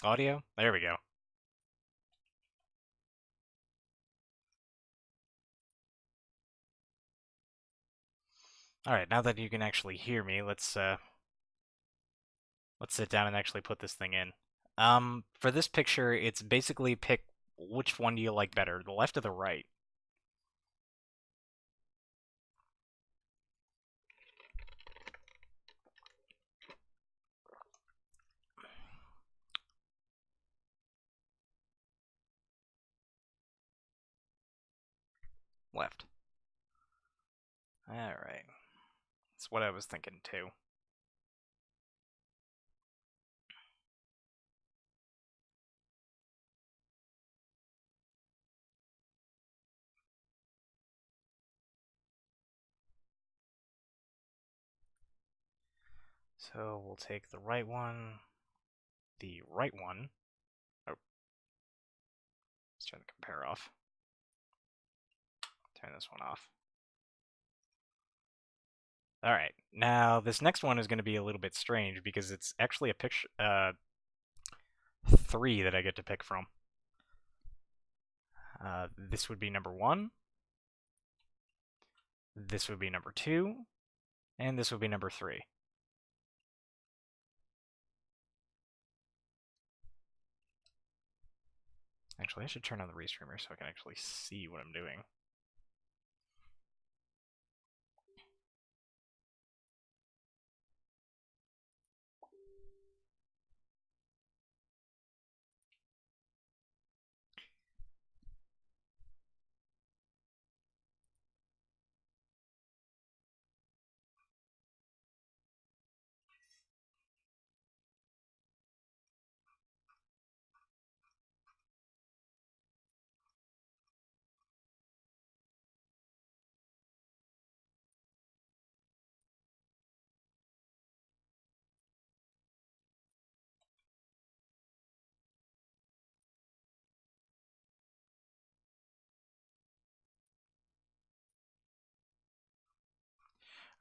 Audio? There we go. Alright, now that you can actually hear me, let's sit down and actually put this thing in. For this picture, it's basically pick which one do you like better, the left or the right? Left. Alright. That's what I was thinking too. So we'll take the right one. The right one. Oh, let's turn the compare off. Turn this one off. Alright, now this next one is going to be a little bit strange because it's actually a picture, three that I get to pick from. This would be number one, this would be number two, and this would be number three. Actually, I should turn on the restreamer so I can actually see what I'm doing.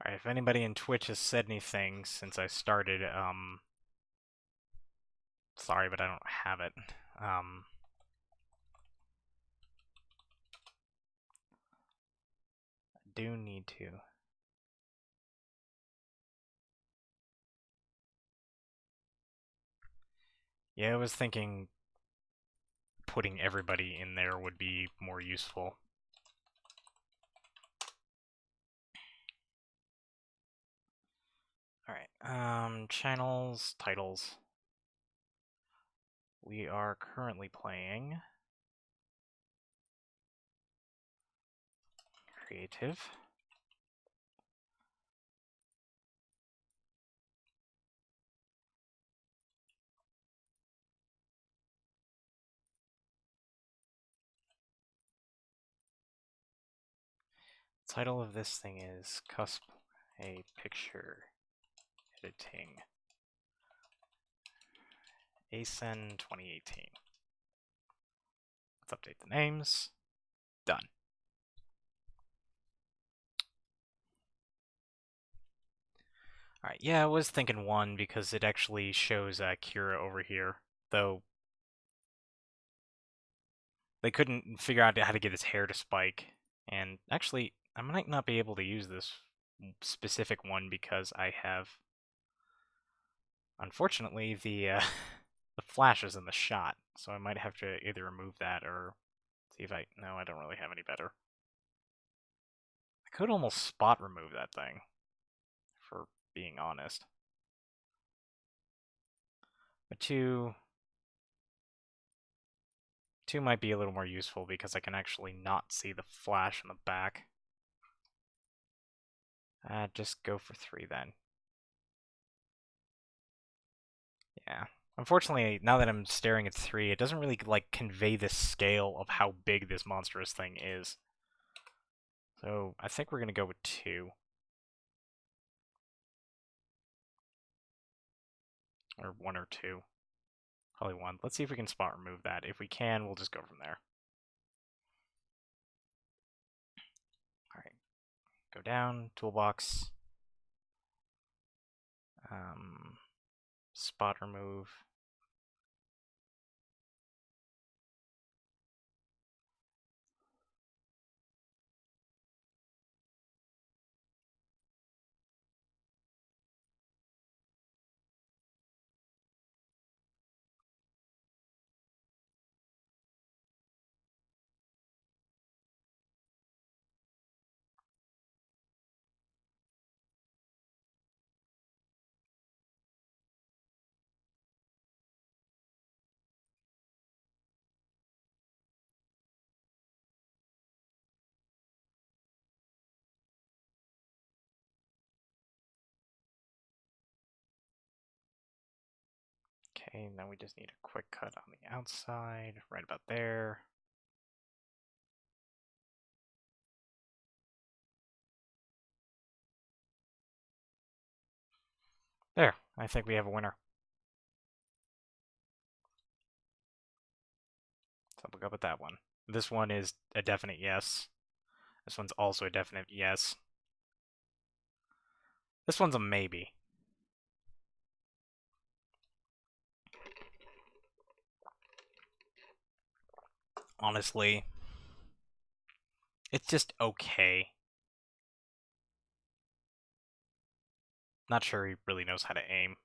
Alright, if anybody in Twitch has said anything since I started, sorry, but I don't have it. I do need to. Yeah, I was thinking putting everybody in there would be more useful. Alright, channels, titles. We are currently playing creative. Title of this thing is Cosplay Picture Editing. ACEN 2018. Let's update the names. Done. Alright, yeah, I was thinking one because it actually shows Kira over here, though they couldn't figure out how to get his hair to spike. And actually, I might not be able to use this specific one because I have, unfortunately, the the flashes in the shot, so I might have to either remove that or see if I... No, I don't really have any better. I could almost spot remove that thing, for being honest. But two might be a little more useful because I can actually not see the flash in the back. Just go for three then. Yeah. Unfortunately, now that I'm staring at three, it doesn't really like convey the scale of how big this monstrous thing is. So I think we're gonna go with two. Or one or two. Probably one. Let's see if we can spot remove that. If we can, we'll just go from there. Alright. Go down, toolbox. Spot remove. Okay, now we just need a quick cut on the outside, right about there. There, I think we have a winner. So we'll go with that one. This one is a definite yes. This one's also a definite yes. This one's a maybe. Honestly, it's just okay. Not sure he really knows how to aim.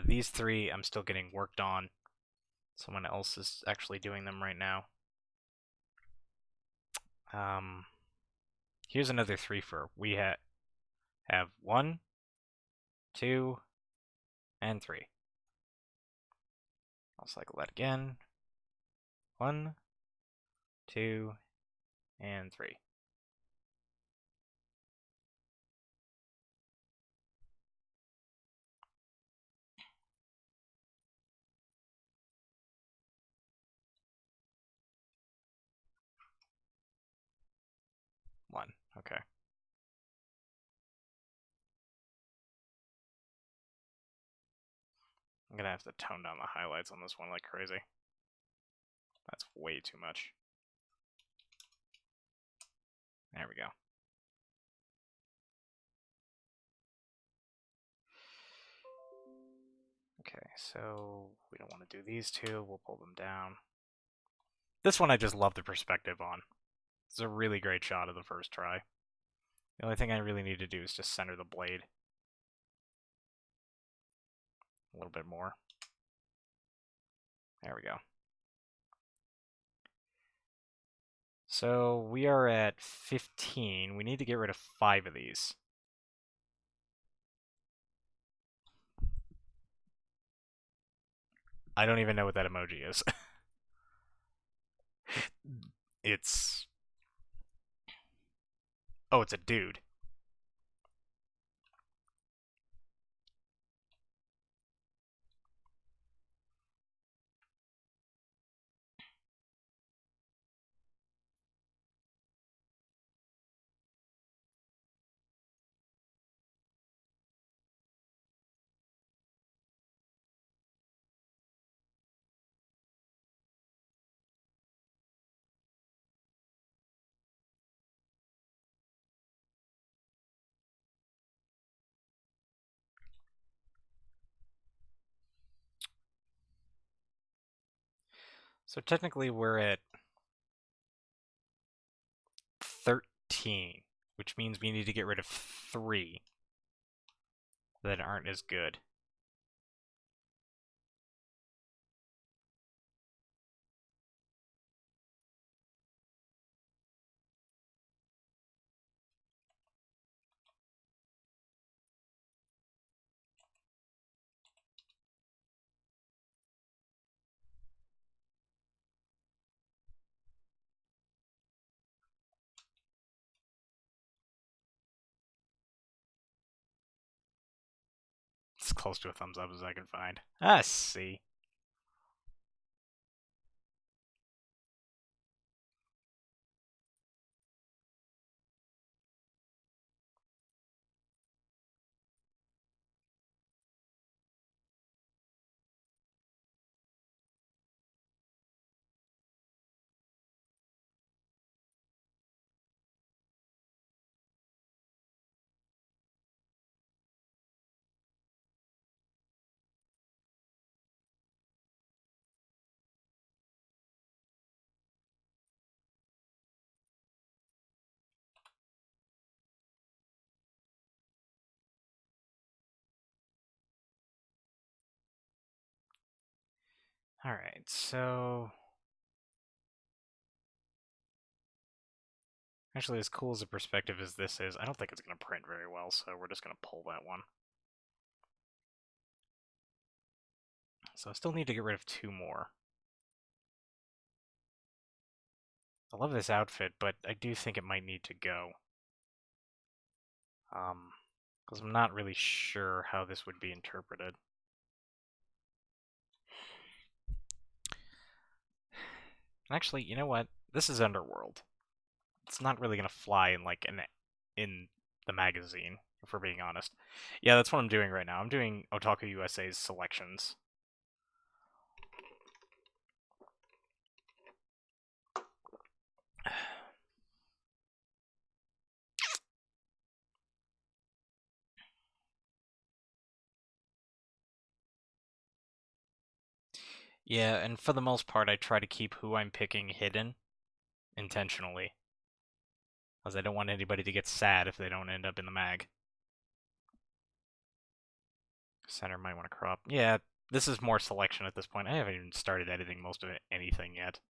These three, I'm still getting worked on. Someone else is actually doing them right now. Here's another three for we have 1, 2, and 3. I'll cycle that again. 1, 2, and 3. One. Okay. I'm gonna have to tone down the highlights on this one like crazy. That's way too much. There we go. Okay, so we don't want to do these two. We'll pull them down. This one I just love the perspective on. It's a really great shot of the first try. The only thing I really need to do is just center the blade a little bit more. There we go. So we are at 15. We need to get rid of 5 of these. I don't even know what that emoji is. It's... Oh, it's a dude. So technically we're at 13, which means we need to get rid of 3 that aren't as good. As close to a thumbs up as I can find. Ah, see. Alright, so... Actually, as cool as a perspective as this is, I don't think it's going to print very well, so we're just going to pull that one. So I still need to get rid of 2 more. I love this outfit, but I do think it might need to go. Because I'm not really sure how this would be interpreted. Actually, you know what? This is Underworld. It's not really gonna fly in like in the magazine, if we're being honest. Yeah, that's what I'm doing right now. I'm doing Otaku USA's selections. Yeah, and for the most part, I try to keep who I'm picking hidden intentionally, as I don't want anybody to get sad if they don't end up in the mag. Center might want to crop. Yeah, this is more selection at this point. I haven't even started editing most of anything yet.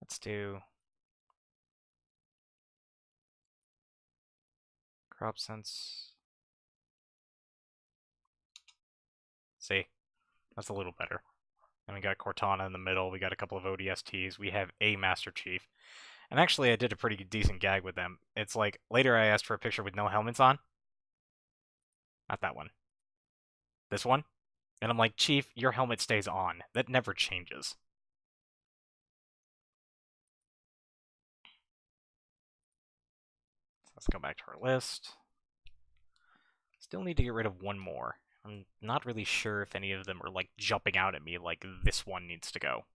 Let's do crop sense. See, that's a little better. And we got Cortana in the middle. We got a couple of ODSTs. We have a Master Chief. And actually, I did a pretty decent gag with them. It's like, later I asked for a picture with no helmets on. Not that one. This one. And I'm like, Chief, your helmet stays on. That never changes. So let's go back to our list. Still need to get rid of one more. I'm not really sure if any of them are like jumping out at me like this one needs to go.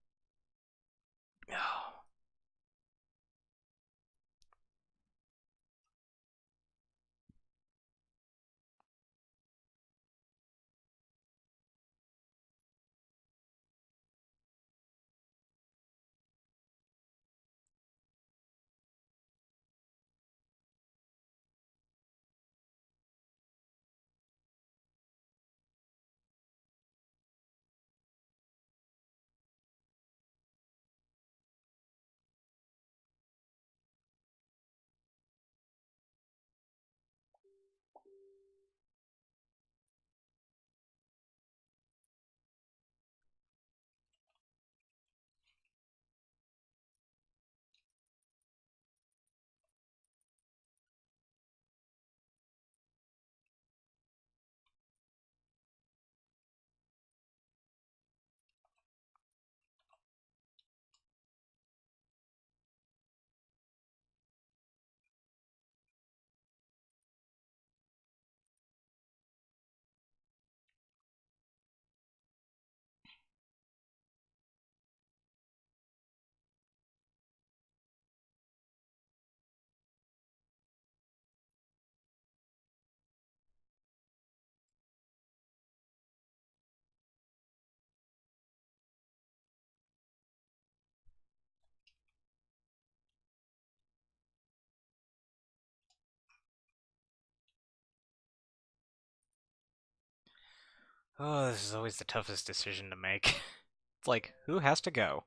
Oh, this is always the toughest decision to make. It's like, who has to go?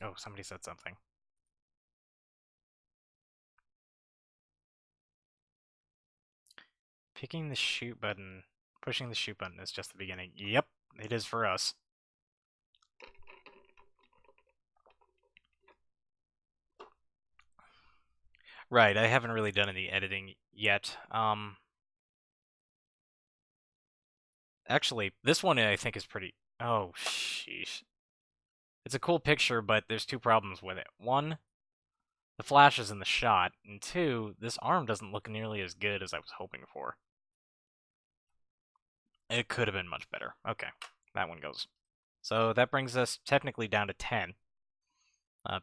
Oh, somebody said something. Picking the shoot button, pushing the shoot button is just the beginning. Yep, it is for us. Right, I haven't really done any editing yet. Actually, this one I think is pretty... Oh, sheesh. It's a cool picture, but there's two problems with it. One, the flashes in the shot, and two, this arm doesn't look nearly as good as I was hoping for. It could have been much better. Okay, that one goes. So that brings us technically down to 10,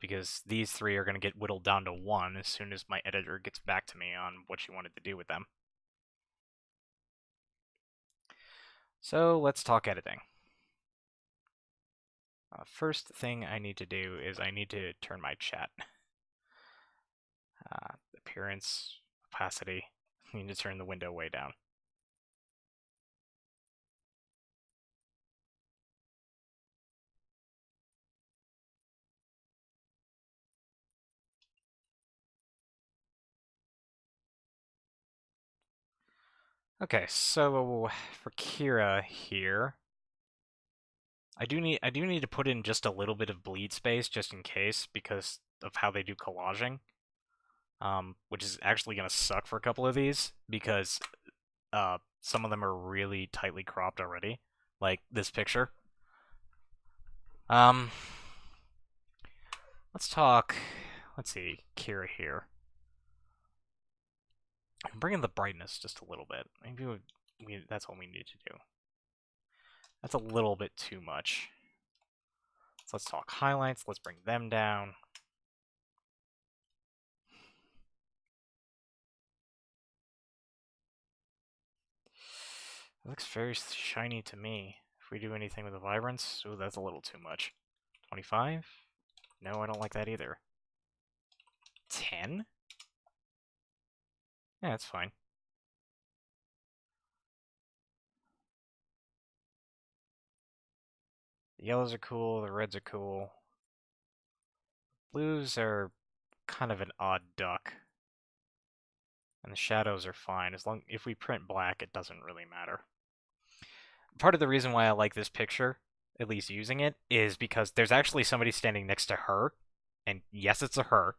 because these three are going to get whittled down to 1 as soon as my editor gets back to me on what she wanted to do with them. So let's talk editing. First thing I need to do is I need to turn my chat. Appearance, opacity. I need to turn the window way down. Okay, so for Kira here, I do need to put in just a little bit of bleed space just in case because of how they do collaging. Which is actually gonna suck for a couple of these because some of them are really tightly cropped already, like this picture. Um, let's talk. Let's see, Kira here. I'm bringing the brightness just a little bit. Maybe that's all we need to do. That's a little bit too much. So let's talk highlights. Let's bring them down. It looks very shiny to me. If we do anything with the vibrance, ooh, that's a little too much. 25? No, I don't like that either. 10? Yeah, that's fine. The yellows are cool, the reds are cool. Blues are kind of an odd duck. And the shadows are fine. If we print black, it doesn't really matter. Part of the reason why I like this picture, at least using it, is because there's actually somebody standing next to her. And yes, it's a her.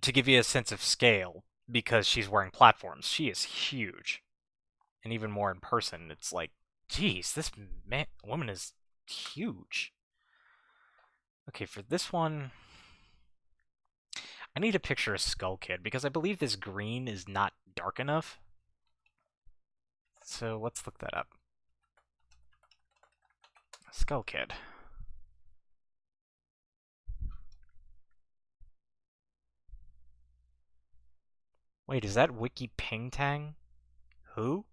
To give you a sense of scale, because she's wearing platforms. She is huge. And even more in person, it's like, geez, this woman is huge. Okay, for this one, I need to picture a Skull Kid, because I believe this green is not dark enough. So let's look that up. Skull Kid. Wait, is that Wiki Pingtang? Who?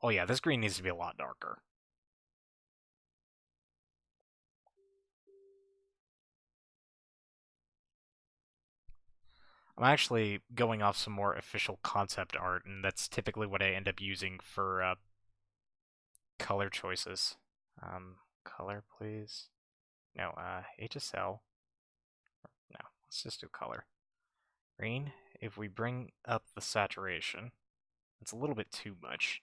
Oh yeah, this green needs to be a lot darker. I'm actually going off some more official concept art, and that's typically what I end up using for color choices. Color, please. No, HSL. No, let's just do color. Green, if we bring up the saturation, it's a little bit too much.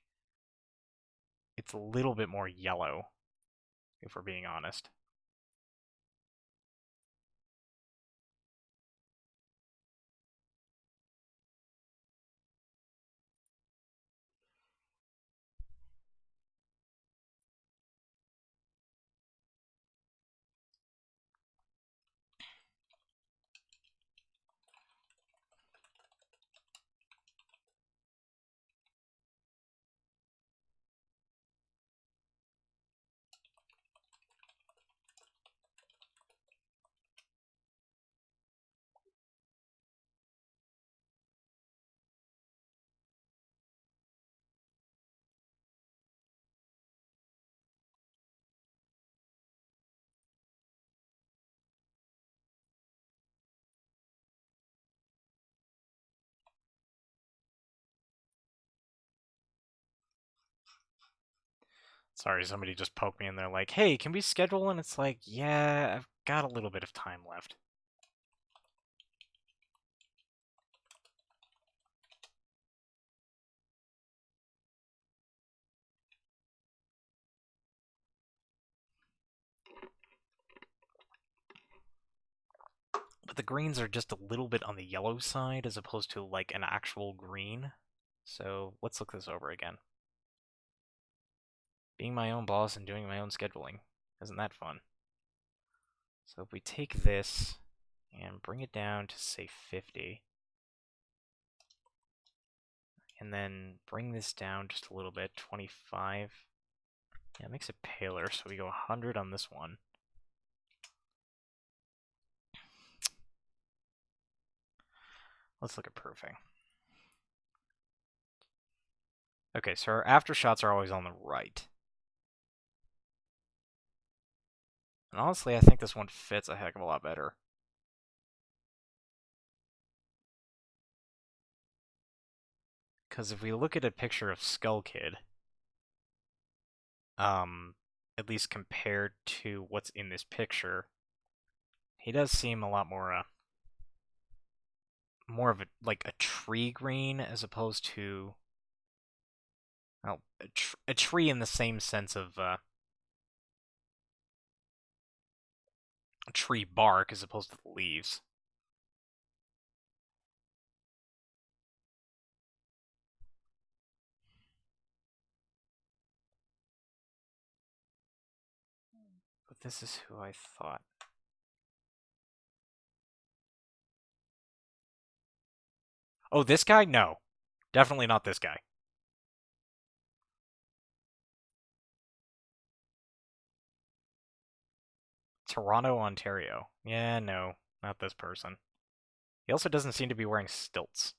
It's a little bit more yellow, if we're being honest. Sorry, somebody just poked me and they're like, hey, can we schedule? And it's like, yeah, I've got a little bit of time left. But the greens are just a little bit on the yellow side as opposed to like an actual green. So let's look this over again. Being my own boss and doing my own scheduling. Isn't that fun? So if we take this and bring it down to, say, 50, and then bring this down just a little bit, 25. Yeah, it makes it paler, so we go 100 on this one. Let's look at proofing. Okay, so our aftershots are always on the right. And honestly, I think this one fits a heck of a lot better. Because if we look at a picture of Skull Kid, at least compared to what's in this picture, he does seem a lot more of a tree green as opposed to, well, a tree in the same sense of tree bark as opposed to the leaves. But this is who I thought. Oh, this guy? No. Definitely not this guy. Toronto, Ontario. Yeah, no. Not this person. He also doesn't seem to be wearing stilts.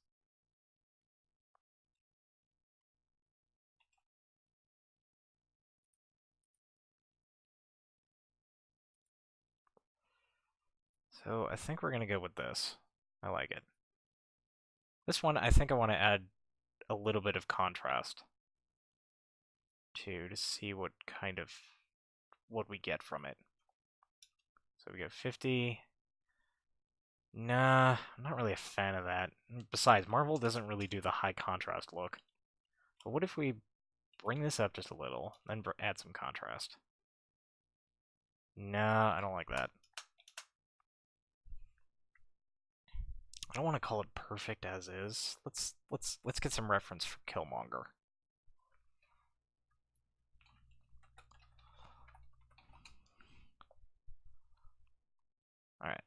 So I think we're going to go with this. I like it. This one, I think I want to add a little bit of contrast to see what what we get from it. So we go 50. Nah, I'm not really a fan of that. Besides, Marvel doesn't really do the high contrast look. But what if we bring this up just a little, then add some contrast? Nah, I don't like that. I don't want to call it perfect as is. Let's get some reference for Killmonger. All right.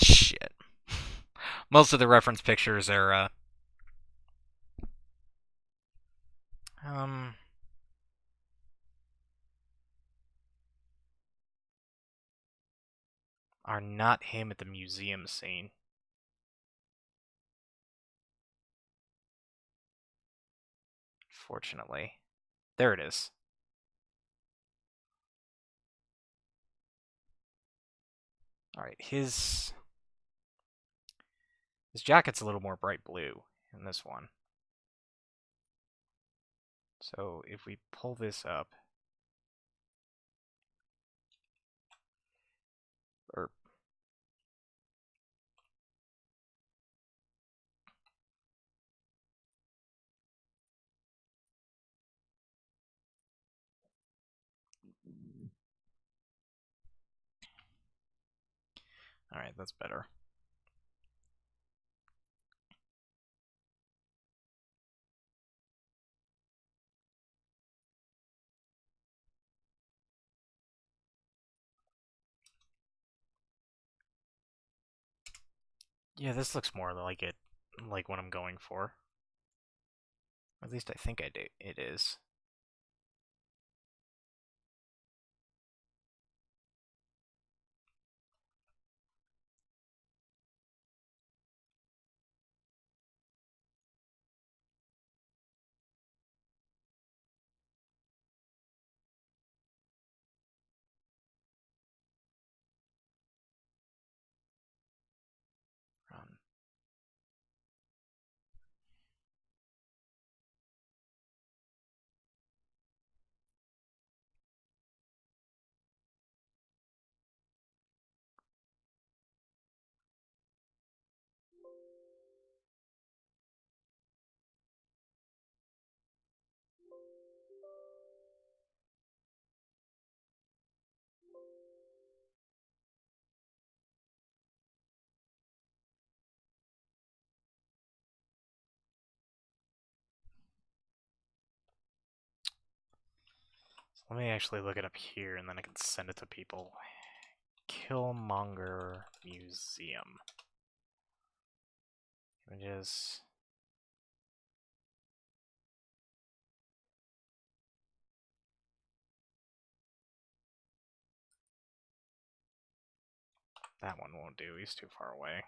Shit. Most of the reference pictures um are not him at the museum scene. Fortunately. There it is. Alright, his jacket's a little more bright blue in this one. So if we pull this up, or alright, that's better. Yeah, this looks more like what I'm going for. At least I think it is. Run. Let me actually look it up here, and then I can send it to people. Killmonger Museum. Images. That one won't do, he's too far away.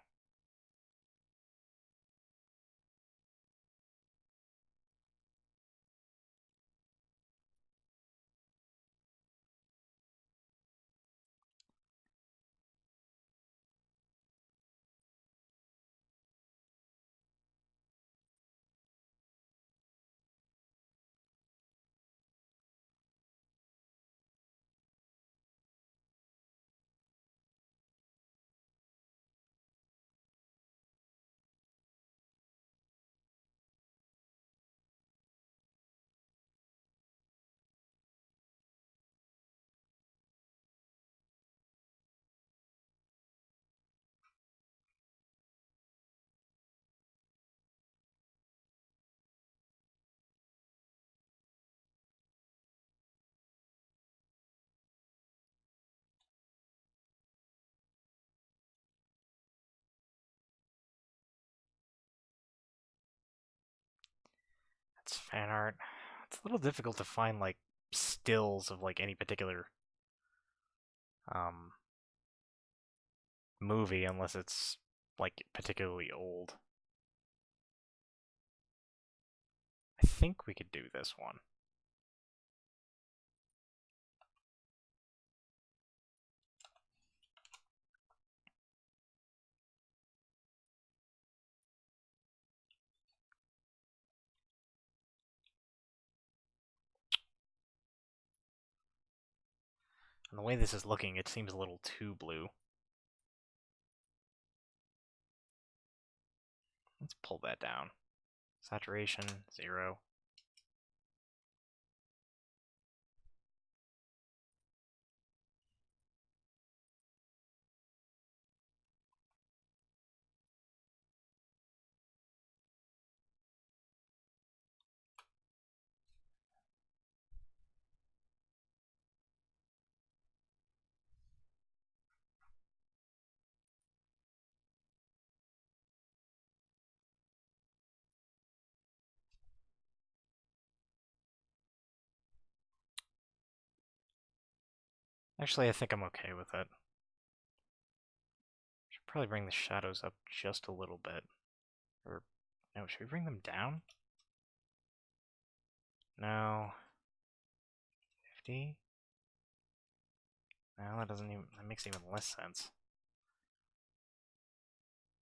That's fan art. It's a little difficult to find, like, stills of, like, any particular, um, movie unless it's, like, particularly old. I think we could do this one. And the way this is looking, it seems a little too blue. Let's pull that down. Saturation, 0. Actually, I think I'm okay with it. Should probably bring the shadows up just a little bit. Or, no, should we bring them down? No. 50? No, that makes even less sense.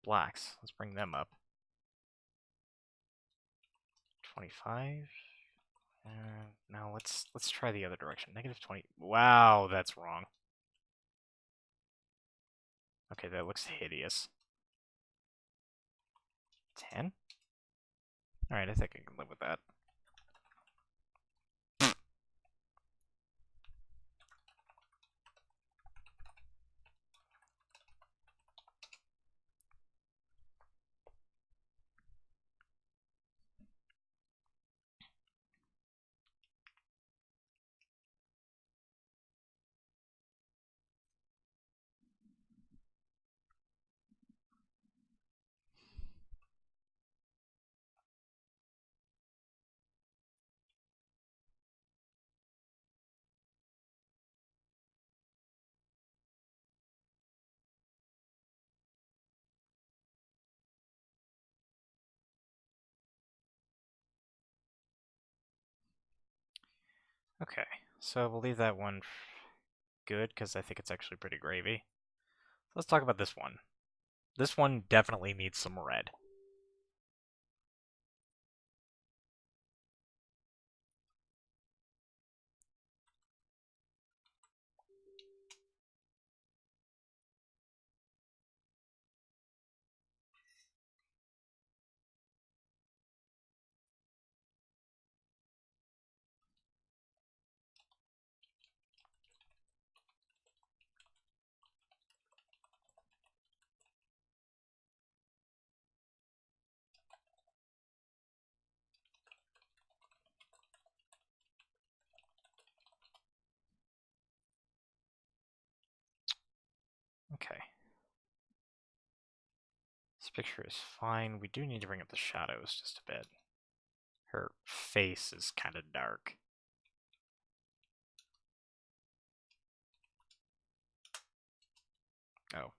Blacks, let's bring them up. 25. Now let's try the other direction. -20. Wow, that's wrong. Okay, that looks hideous. 10? Alright, I think I can live with that. Okay, so we'll leave that one good, because I think it's actually pretty gravy. Let's talk about this one. This one definitely needs some red. This picture is fine. We do need to bring up the shadows just a bit. Her face is kind of dark. Oh.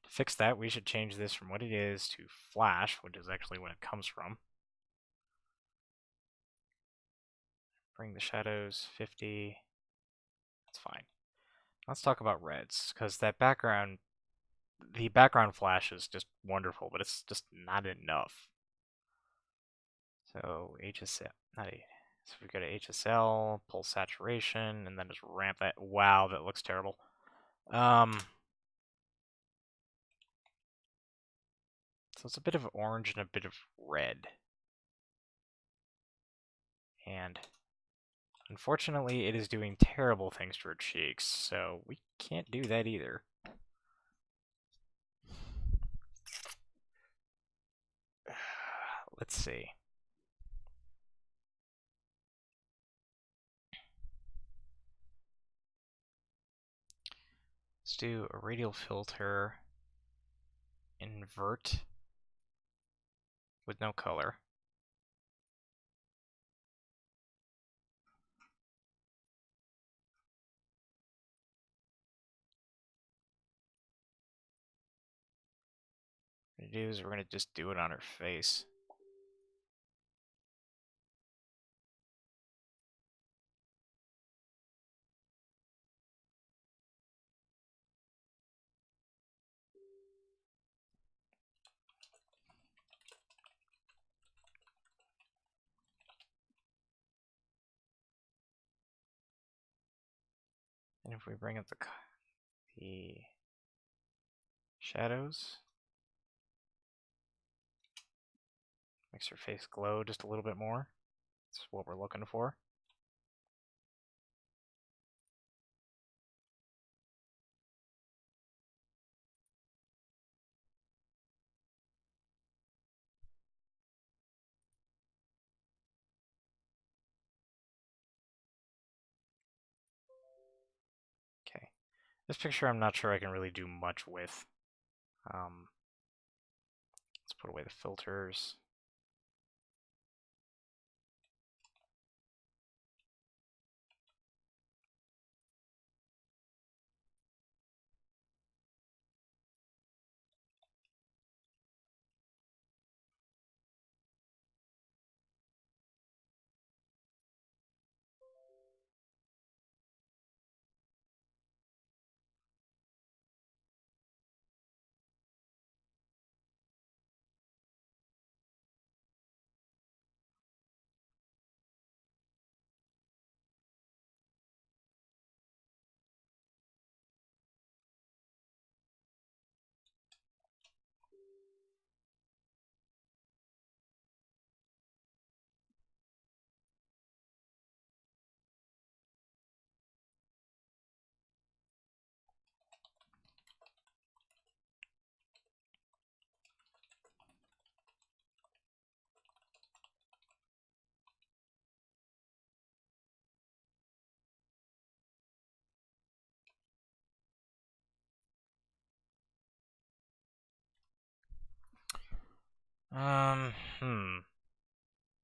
To fix that, we should change this from what it is to flash, which is actually what it comes from. Bring the shadows 50. That's fine. Let's talk about reds, because that background, the background flash is just wonderful, but it's just not enough. So HSL, not A. So we go to HSL, pull saturation, and then just ramp that. Wow, that looks terrible. So it's a bit of orange and a bit of red. And unfortunately, it is doing terrible things to her cheeks, so we can't do that either. Let's see. Let's do a radial filter, invert with no color. What we're going to do is we're going to just do it on her face. And if we bring up the shadows, makes her face glow just a little bit more. That's what we're looking for. Okay. This picture I'm not sure I can really do much with. Let's put away the filters. Um, hmm.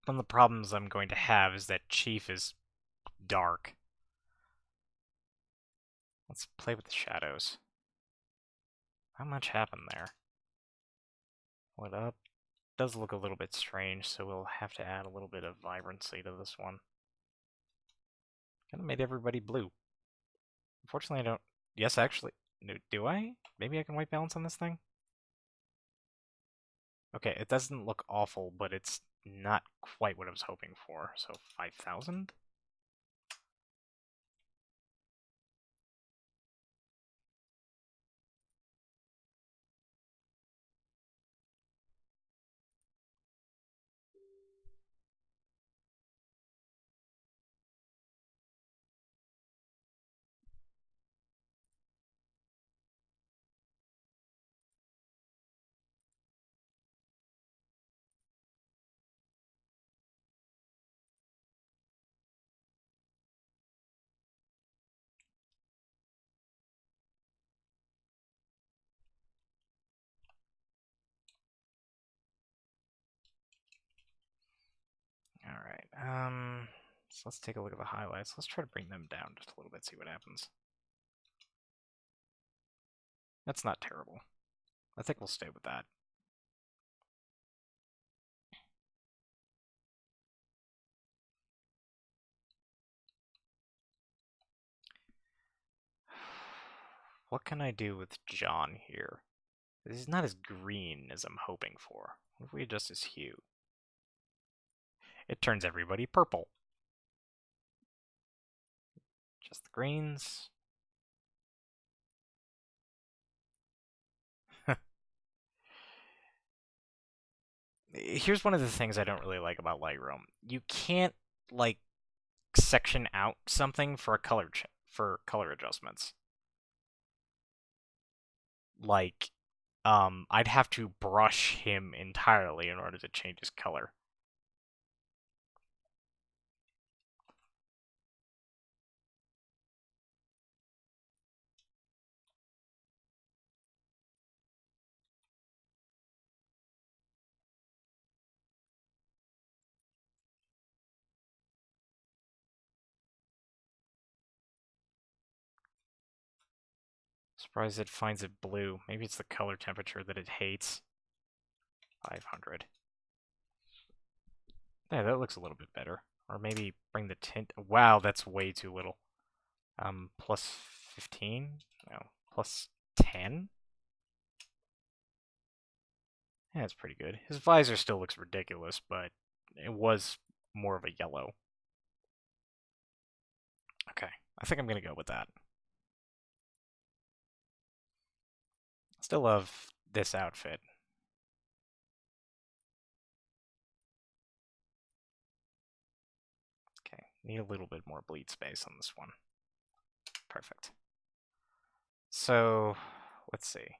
One of the problems I'm going to have is that Chief is dark. Let's play with the shadows. Not much happened there. What up? Does look a little bit strange, so we'll have to add a little bit of vibrancy to this one. Kind of made everybody blue. Unfortunately, I don't... Yes, actually... Do I? Maybe I can white balance on this thing? Okay, it doesn't look awful, but it's not quite what I was hoping for. So 5,000? So let's take a look at the highlights. Let's try to bring them down just a little bit, see what happens. That's not terrible. I think we'll stay with that. What can I do with John here? This is not as green as I'm hoping for. What if we adjust his hue? It turns everybody purple. Just the greens. Here's one of the things I don't really like about Lightroom. You can't, like, section out something for a for color adjustments. Like, I'd have to brush him entirely in order to change his color. Surprised it finds it blue. Maybe it's the color temperature that it hates. 500. Yeah, that looks a little bit better. Or maybe bring the tint. Wow, that's way too little. Plus 15? No, plus 10? Yeah, that's pretty good. His visor still looks ridiculous, but it was more of a yellow. Okay, I think I'm gonna go with that. Still love this outfit. Okay, need a little bit more bleed space on this one. Perfect. So, let's see.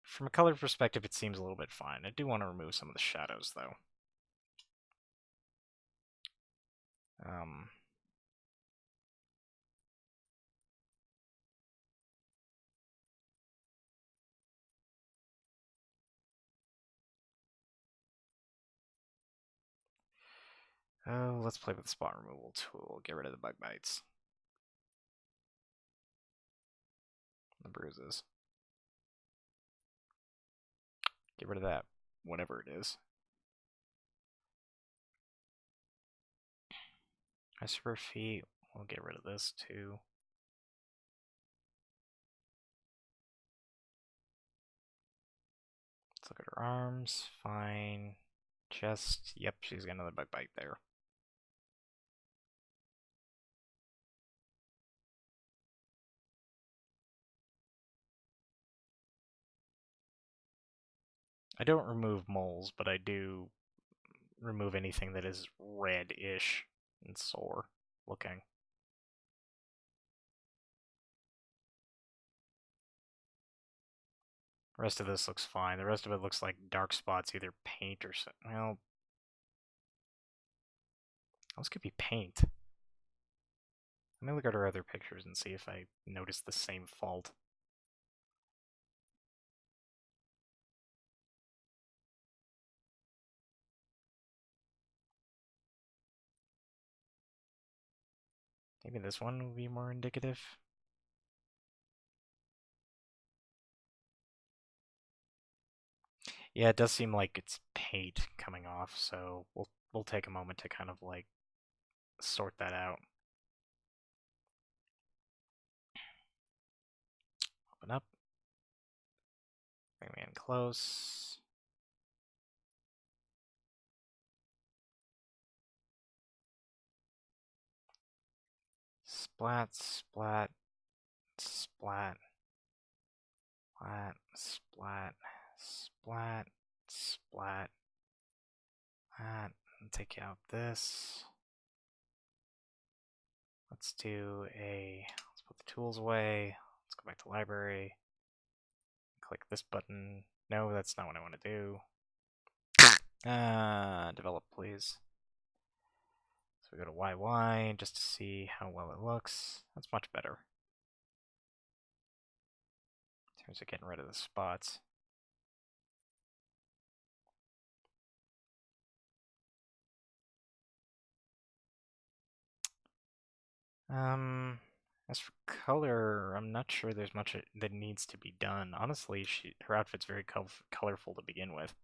From a color perspective, it seems a little bit fine. I do want to remove some of the shadows, though. Um, oh, let's play with the spot removal tool. Get rid of the bug bites. The bruises. Get rid of that, whatever it is. Iceberg feet. We'll get rid of this, too. Let's look at her arms. Fine. Chest. Yep, she's got another bug bite there. I don't remove moles, but I do remove anything that is red-ish and sore looking. The rest of this looks fine. The rest of it looks like dark spots, either paint or well, this could be paint. Let me look at her other pictures and see if I notice the same fault. Maybe this one will be more indicative. Yeah, it does seem like it's paint coming off, so we'll take a moment to kind of like sort that out. Open up. Bring me in close. Splat, splat, splat, splat, splat, splat, splat. That. Take out this. Let's put the tools away. Let's go back to library. Click this button. No, that's not what I want to do. Develop, please. So we go to YY just to see how well it looks. That's much better. In terms of getting rid of the spots. As for color, I'm not sure there's much that needs to be done. Honestly, her outfit's very colorful to begin with.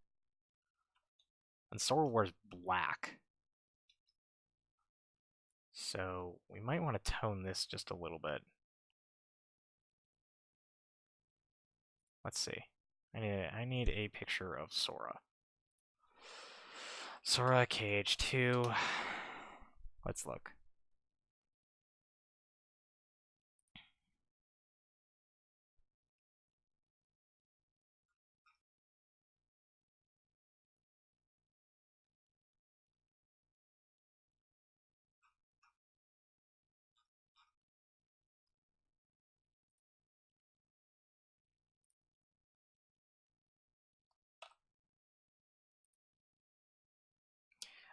And Sora wears black. So we might want to tone this just a little bit. Let's see. I need a picture of Sora. Sora KH2. Let's look.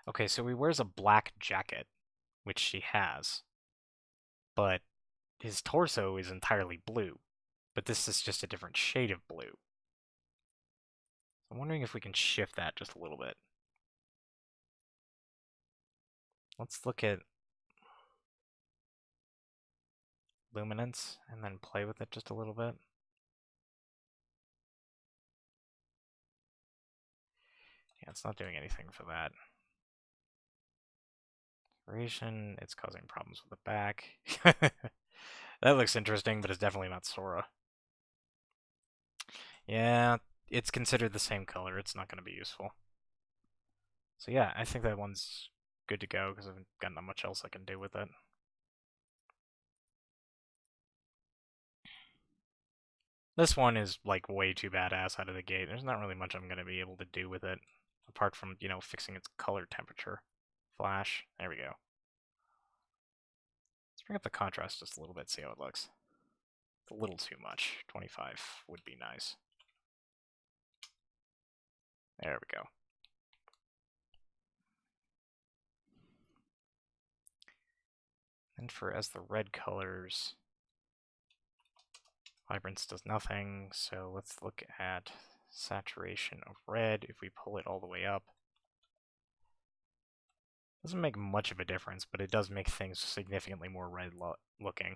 Okay, so he wears a black jacket, which she has, but his torso is entirely blue. But this is just a different shade of blue. I'm wondering if we can shift that just a little bit. Let's look at luminance and then play with it just a little bit. Yeah, it's not doing anything for that. Duration, it's causing problems with the back. That looks interesting, but it's definitely not Sora. Yeah, it's considered the same color. It's not going to be useful. So yeah, I think that one's good to go because I haven't got not much else I can do with it. This one is like way too badass out of the gate. There's not really much I'm going to be able to do with it apart from, fixing its color temperature. Flash, there we go. Let's bring up the contrast just a little bit, see how it looks. It's a little too much. 25 would be nice. There we go. And as the red colors, vibrance does nothing, so let's look at saturation of red. If we pull it all the way up, doesn't make much of a difference, but it does make things significantly more red looking.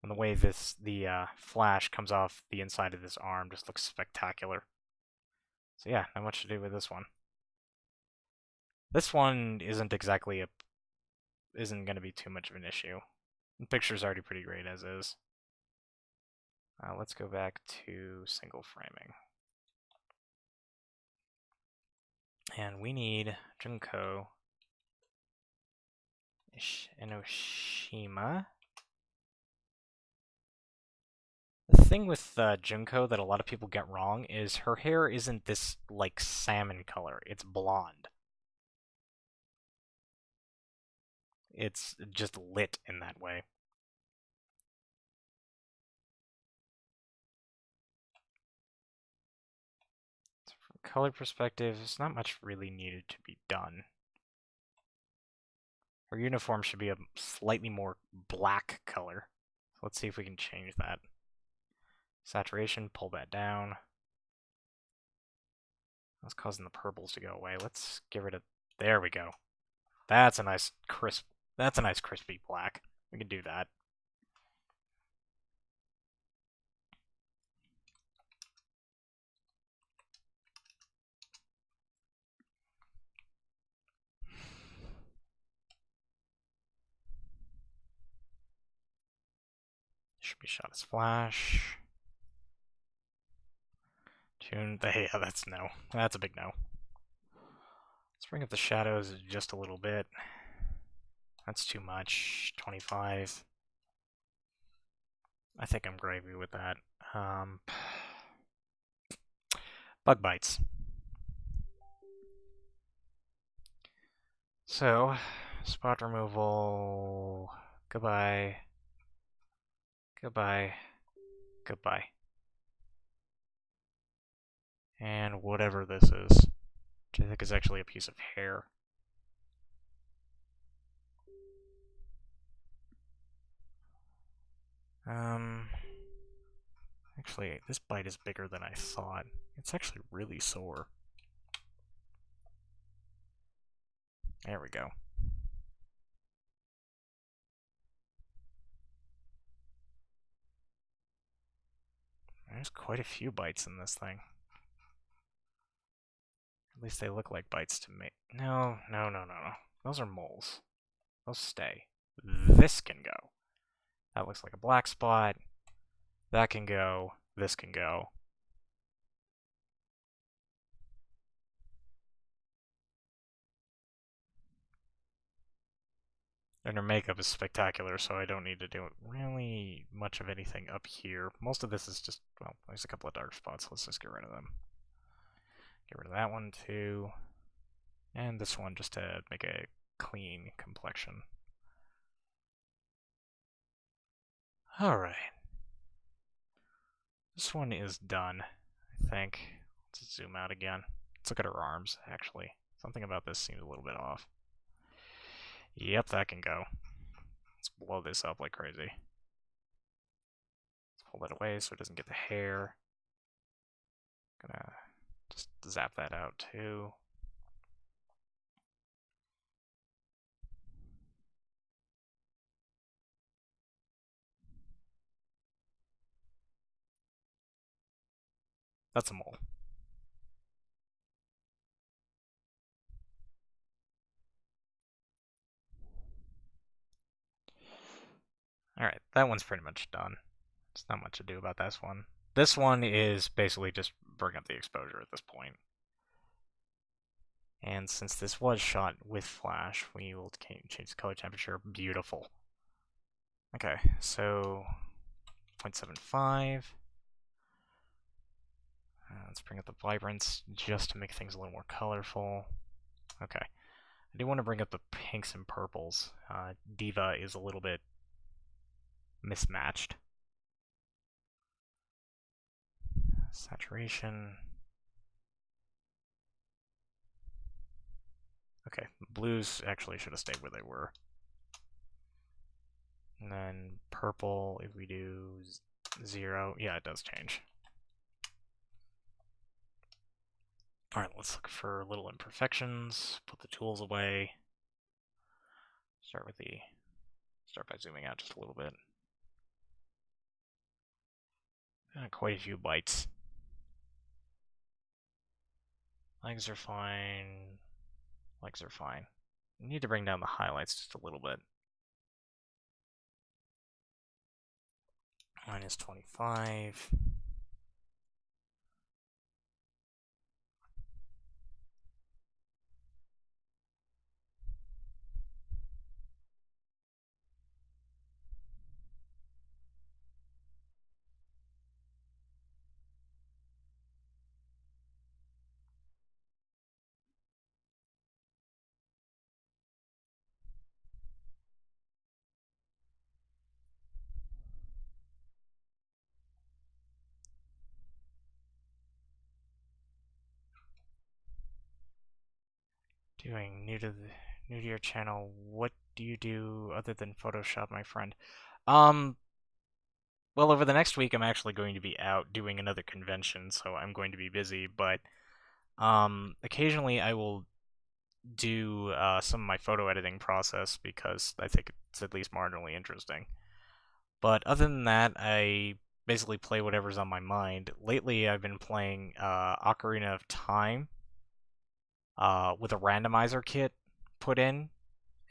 And the way the flash comes off the inside of this arm just looks spectacular. So yeah, not much to do with this one. This one isn't going to be too much of an issue. The picture's already pretty great as is. Let's go back to single framing. And we need Junko Enoshima. The thing with Junko that a lot of people get wrong is her hair isn't this, like, salmon color. It's blonde. It's just lit in that way. So from a color perspective, there's not much really needed to be done. Her uniform should be a slightly more black color. So let's see if we can change that. Saturation, pull that down. That's causing the purples to go away. Let's get rid of... There we go. That's a nice crispy black. We can do that. Should be shot as flash. Tune. Yeah, that's no. That's a big no. Let's bring up the shadows just a little bit. That's too much. 25. I think I'm gravy with that. Bug bites. So, spot removal. Goodbye. Goodbye. Goodbye. And whatever this is, which I think is actually a piece of hair. Actually, this bite is bigger than I thought. It's actually really sore. There we go. There's quite a few bites in this thing. At least they look like bites to me. No, no, no, no, no. Those are moles. Those stay. This can go. That looks like a black spot. That can go. This can go. And her makeup is spectacular, so I don't need to do really much of anything up here. Most of this is just, well, there's a couple of dark spots. Let's just get rid of them. Get rid of that one, too. And this one, just to make a clean complexion. Alright. This one is done, I think. Let's zoom out again. Let's look at her arms, actually. Something about this seems a little bit off. Yep, that can go. Let's blow this up like crazy. Let's pull that away so it doesn't get the hair. Gonna just zap that out too. That's a mole. Alright, that one's pretty much done. There's not much to do about this one. This one is basically just bring up the exposure at this point. And since this was shot with flash, we will change the color temperature. Beautiful. Okay, so 0.75. Let's bring up the vibrance just to make things a little more colorful. Okay. I do want to bring up the pinks and purples. Diva is a little bit mismatched. Saturation. Okay, blues actually should have stayed where they were. And then purple, if we do 0, yeah, it does change. Alright, let's look for little imperfections, put the tools away. Start by zooming out just a little bit. Quite a few bites. Legs are fine. Legs are fine. We need to bring down the highlights just a little bit. -25. Doing new to your channel. What do you do other than Photoshop, my friend? Um, well, over the next week, I'm actually going to be out doing another convention, so I'm going to be busy. But occasionally, I will do some of my photo editing process because I think it's at least marginally interesting. But other than that, I basically play whatever's on my mind. Lately, I've been playing Ocarina of Time with a randomizer kit put in,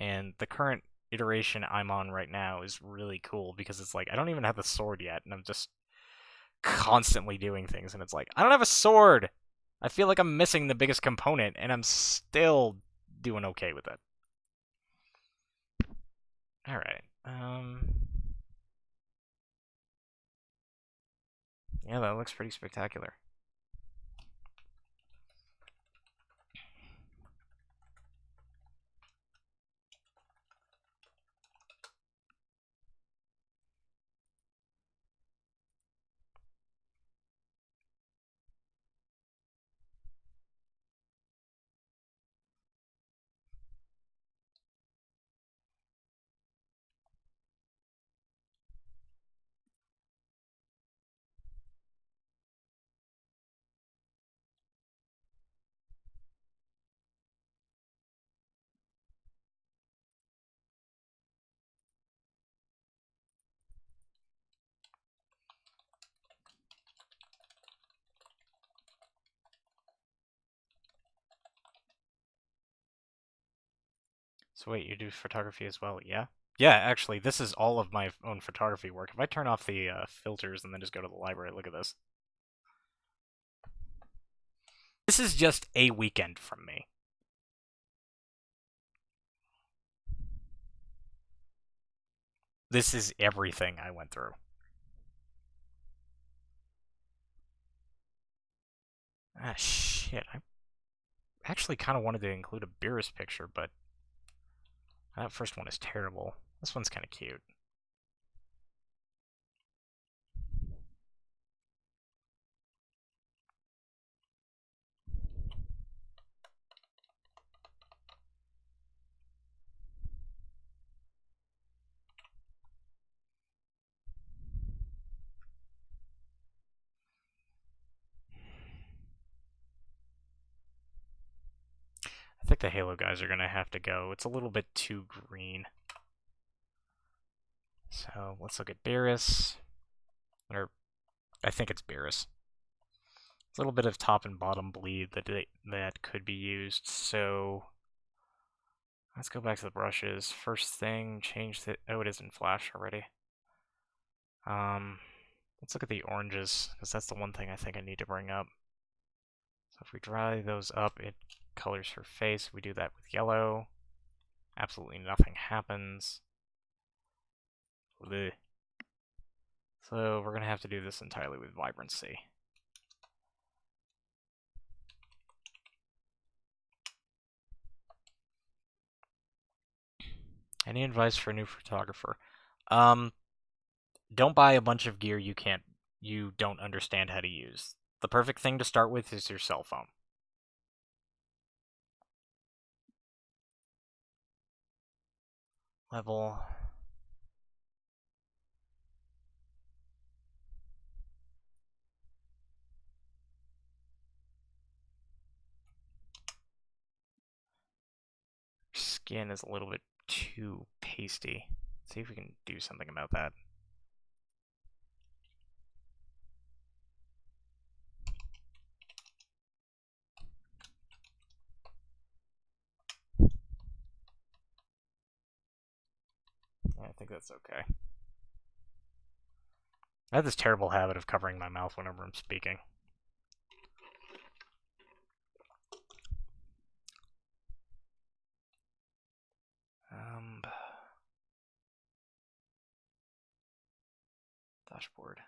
and the current iteration I'm on right now is really cool because it's like I don't even have the sword yet, and I'm just constantly doing things, and it's like I don't have a sword. I feel like I'm missing the biggest component, and I'm still doing okay with it. All right. Yeah, that looks pretty spectacular. So wait, you do photography as well? Yeah? Yeah, actually, this is all of my own photography work. If I turn off the filters and then just go to the library, look at this. This is just a weekend from me. This is everything I went through. Ah, shit. I actually kind of wanted to include a Beerus picture, but that first one is terrible. This one's kind of cute. I think the Halo guys are going to have to go. It's a little bit too green. So let's look at Beerus. Or I think it's Beerus. A little bit of top and bottom bleed that could be used. So let's go back to the brushes. First thing, change the. Oh, it is in Flash already. Let's look at the oranges because that's the one thing I think I need to bring up. So if we dry those up, it colors her face. We do that with yellow. Absolutely nothing happens. Blech. So we're gonna have to do this entirely with vibrancy. Any advice for a new photographer? Um, don't buy a bunch of gear you don't understand how to use. The perfect thing to start with is your cell phone. Level. Skin is a little bit too pasty. Let's see if we can do something about that. Yeah, I think that's okay. I have this terrible habit of covering my mouth whenever I'm speaking. Dashboard.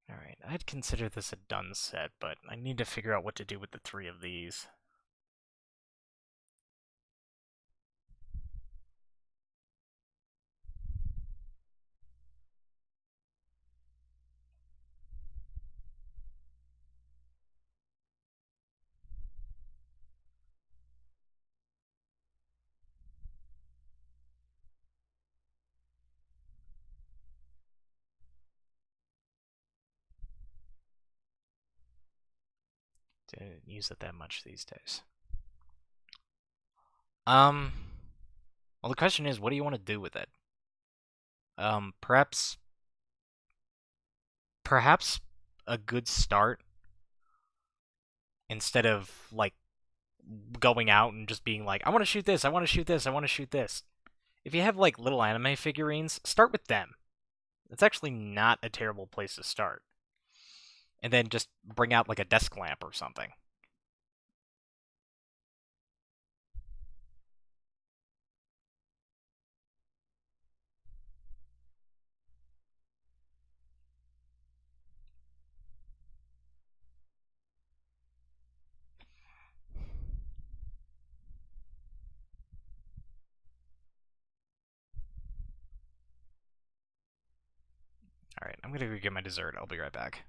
Alright, I'd consider this a done set, but I need to figure out what to do with the three of these. Didn't use it that much these days. Um, well, the question is, what do you want to do with it? Perhaps a good start instead of like going out and just being like, I want to shoot this, I want to shoot this, I want to shoot this. If you have like little anime figurines, start with them. It's actually not a terrible place to start. And then just bring out like a desk lamp or something. Alright, I'm gonna go get my dessert. I'll be right back.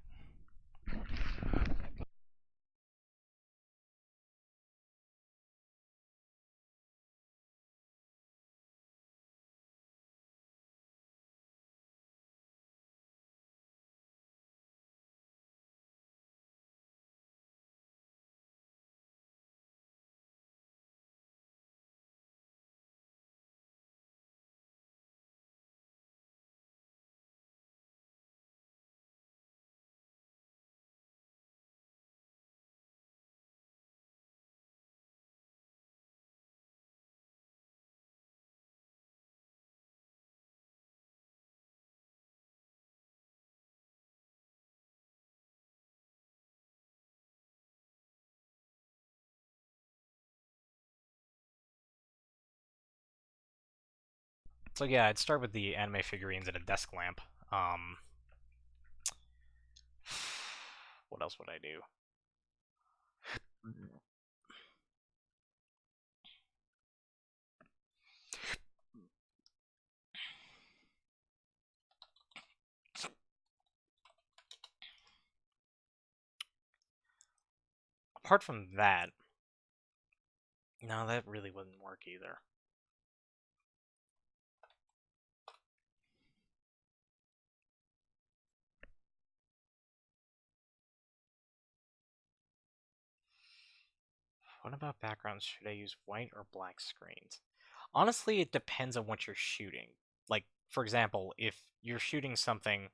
So yeah, I'd start with the anime figurines and a desk lamp. Um, what else would I do? Apart from that, no, that really wouldn't work either. What about backgrounds? Should I use white or black screens? Honestly, it depends on what you're shooting. Like, for example, if you're shooting something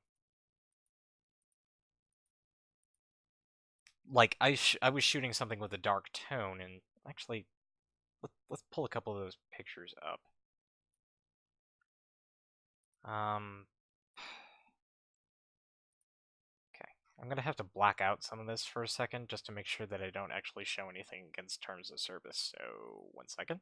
like I was shooting something with a dark tone, and actually, let's pull a couple of those pictures up. Um, okay, I'm gonna have to black out some of this for a second just to make sure that I don't actually show anything against terms of service. So, 1 second.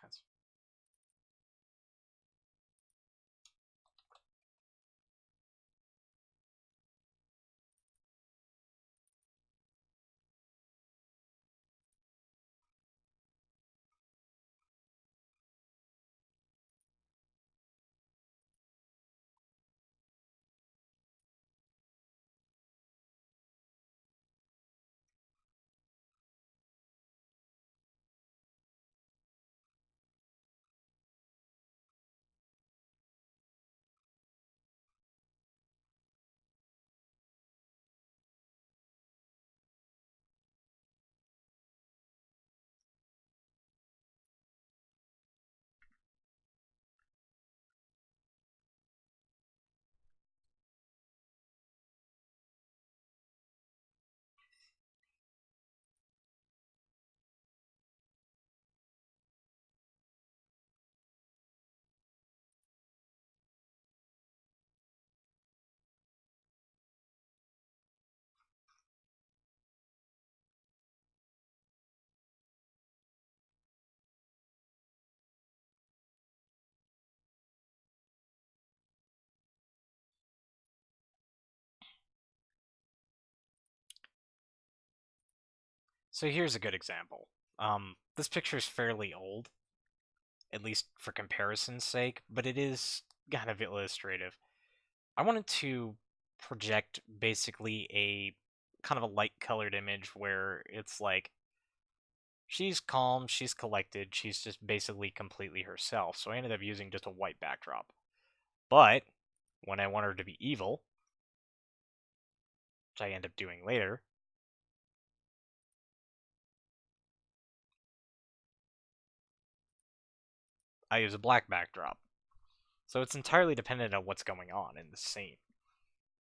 That's So here's a good example. This picture is fairly old, at least for comparison's sake, but it is kind of illustrative. I wanted to project basically a kind of a light colored image where it's like she's calm, she's collected, she's just basically completely herself. So I ended up using just a white backdrop. But when I want her to be evil, which I end up doing later, I use a black backdrop. So it's entirely dependent on what's going on in the scene.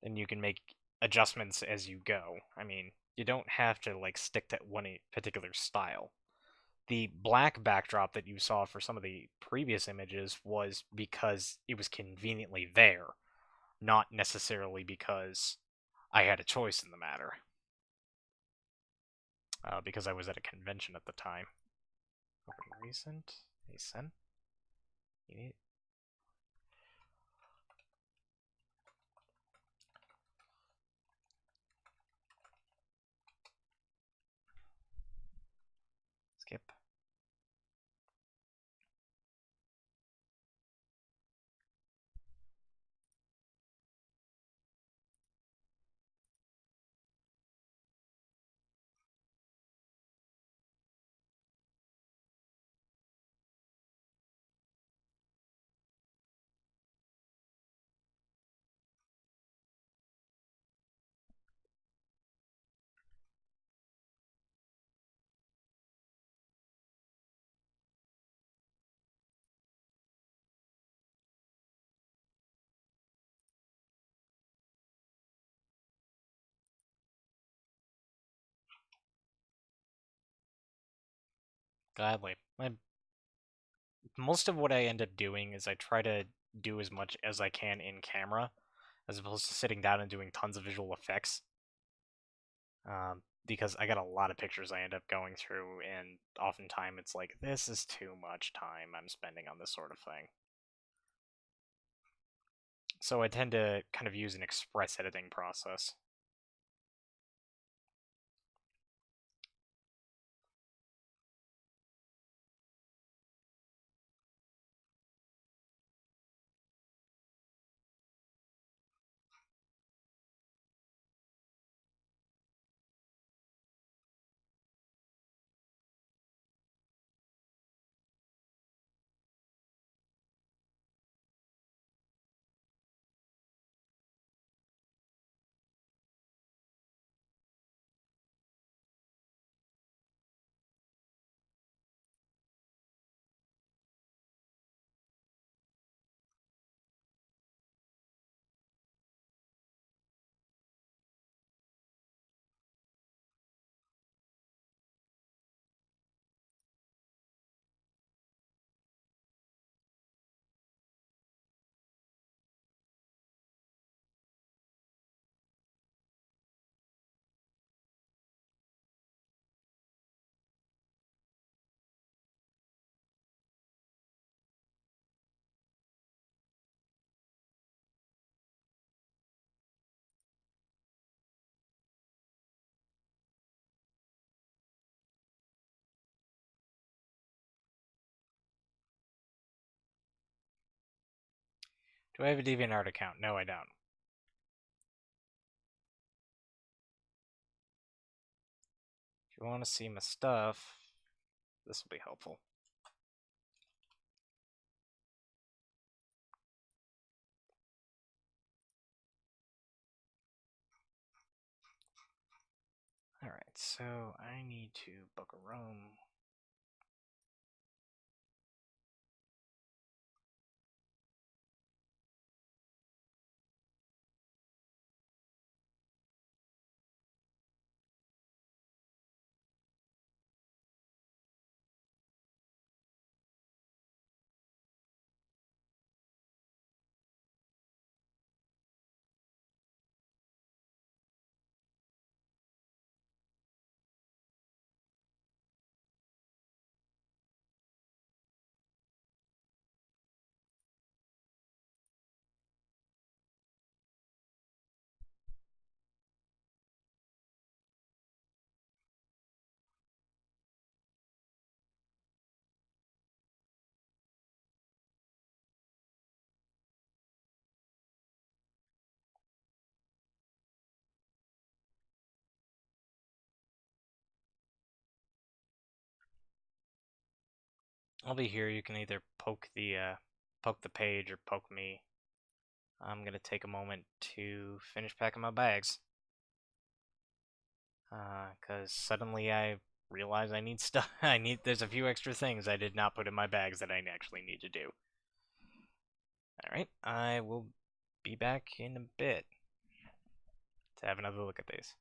And you can make adjustments as you go. I mean, you don't have to like stick to one particular style. The black backdrop that you saw for some of the previous images was because it was conveniently there, not necessarily because I had a choice in the matter. Because I was at a convention at the time. Open recent, ACEN. You need skip. Gladly. My most of what I end up doing is I try to do as much as I can in camera, as opposed to sitting down and doing tons of visual effects. Because I got a lot of pictures I end up going through, and oftentimes it's like, this is too much time I'm spending on this sort of thing. So I tend to kind of use an express editing process. Do I have a DeviantArt account? No, I don't. If you want to see my stuff, this will be helpful. Alright, so I need to book a room. I'll be here. You can either poke the page or poke me. I'm gonna take a moment to finish packing my bags. Cause suddenly I realize I need stuff. There's a few extra things I did not put in my bags that I actually need to do. Alright, I will be back in a bit to have another look at these.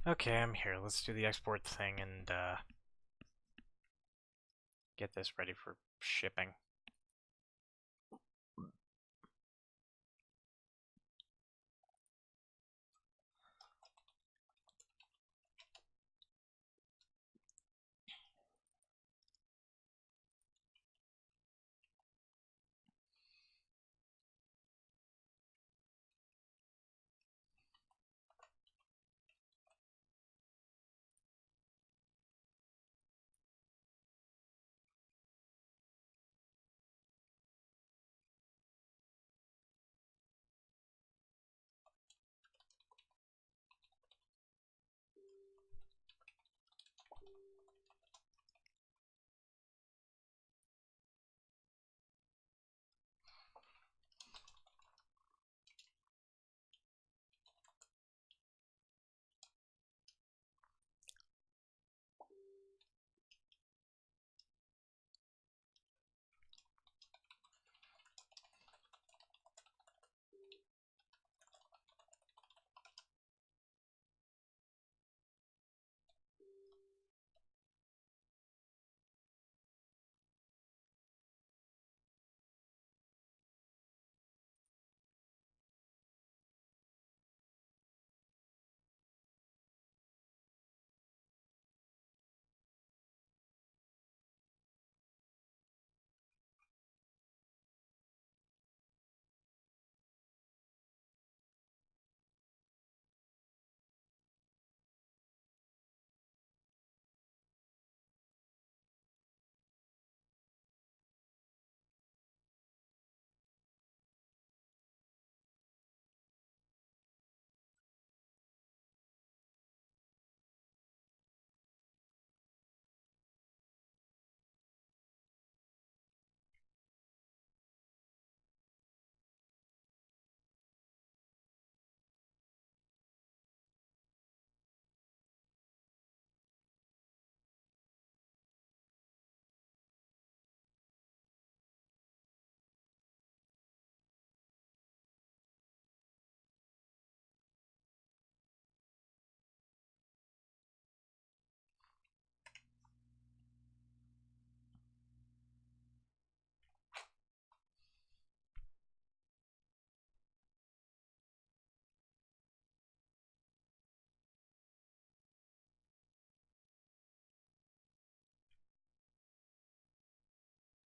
Okay, I'm here. Let's do the export thing and get this ready for shipping.